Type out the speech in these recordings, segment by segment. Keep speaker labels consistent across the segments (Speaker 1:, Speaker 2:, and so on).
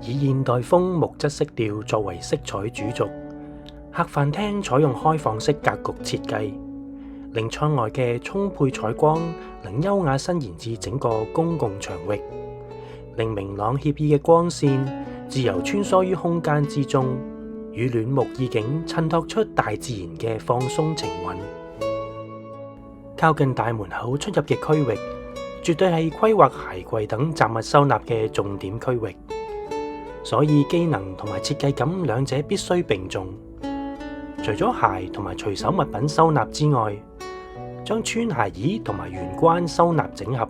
Speaker 1: 以現代風木質色調作為色彩主軸，客飯廳採用開放式格局設計，令窗外嘅充沛採光能優雅伸延至整個公共場域，令明朗愜意嘅光線自由穿梭於空間之中，與暖木意境襯托出大自然嘅放鬆情韻。靠近大門口出入嘅區域，絕對係規劃鞋櫃等雜物收納嘅重點區域，所以機能同埋設計感兩者必須並重。除咗鞋同埋隨手物品收納之外，將穿鞋椅同埋玄關收納整合，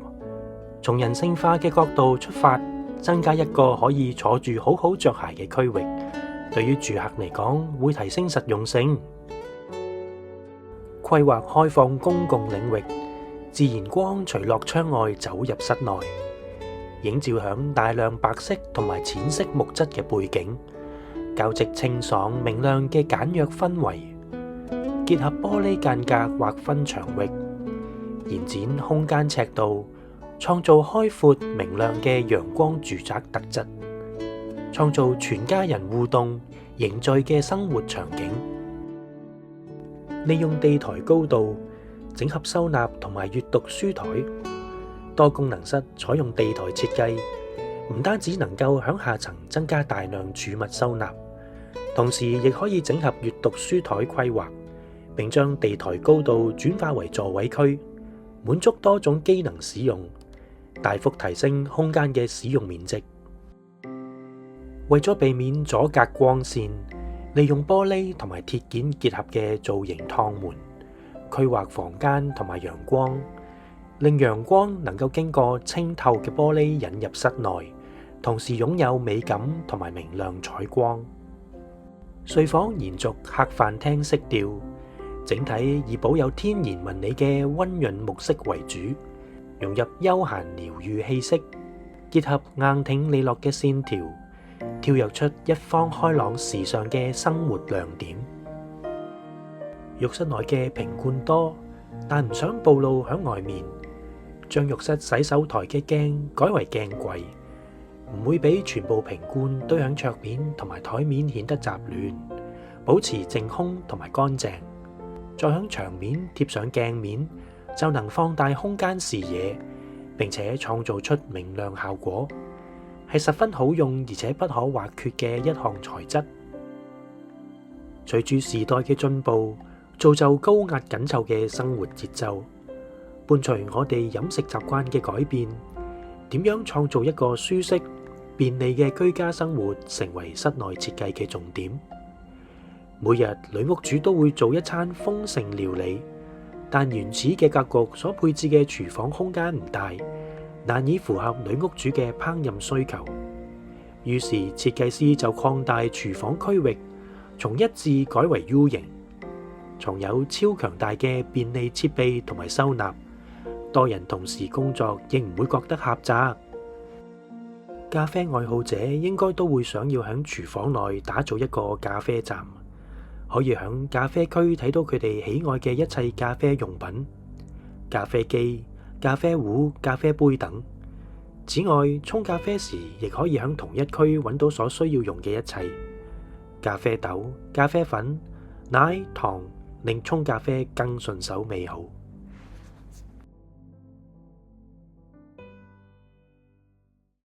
Speaker 1: 從人性化嘅角度出發，增加一個可以坐住好好着鞋嘅區域，對於住客嚟講會提升實用性。規劃開放公共領域，自然光隨落窗外走入室內，映照響大量白色同埋淺色木質嘅背景，交織清爽明亮嘅簡約氛圍。結合玻璃間隔劃分牆域，延展空間尺度，創造開闊明亮嘅陽光住宅特質，創造全家人互動凝聚嘅生活場景。利用地台高度整合收納同埋閱讀書台，多功能室採用地台設計，唔單止能夠響下層增加大量儲物收納，同時亦可以整合閱讀書台規劃，並將地台高度轉化為座位區，滿足多種機能使用，大幅提升空間嘅使用面積。為咗避免阻隔光線，利用玻璃同埋鐵件結合嘅造型趟門，規劃房間同埋陽光，令陽光能夠經過清透嘅玻璃引入室內，同時擁有美感同埋明亮採光。睡房延續客飯廳色調，整體以保有天然紋理嘅溫潤木色為主，融入休閒療癒氣息，結合硬挺利落嘅線條，跳躍出一方開朗時尚嘅生活亮點。浴室內嘅瓶罐多，但唔想暴露響外面，將浴室洗手台嘅鏡改為鏡櫃，唔會俾全部瓶罐堆響桌面同埋台面顯得雜亂，保持淨空同埋乾淨。再響牆面貼上鏡面，就能放大空間視野，並且創造出明亮效果，係十分好用而且不可或缺嘅一項材質。隨住時代嘅進步，造就高壓緊湊嘅生活節奏，伴隨我哋飲食習慣嘅改變，點樣創造一個舒適便利嘅居家生活，成為室內設計嘅重點。每日女屋主都會做一餐豐盛料理，但原始嘅格局所配置嘅廚房空間唔大，難以符合女屋主嘅烹飪需求。於是設計師就擴大廚房區域，從一字改為 U 型，藏有超強大嘅便利設備同埋收納，多人同時工作亦唔會覺得狹窄。咖啡愛好者應該都會想要喺廚房內打造一個咖啡站，可以喺咖啡區睇到佢哋喜愛嘅一切咖啡用品，咖啡機、咖啡壺、咖啡杯等。此外，沖咖啡時亦可以喺同一區揾到所需要用嘅一切，咖啡豆、咖啡粉、奶、糖，令沖咖啡更順手美好。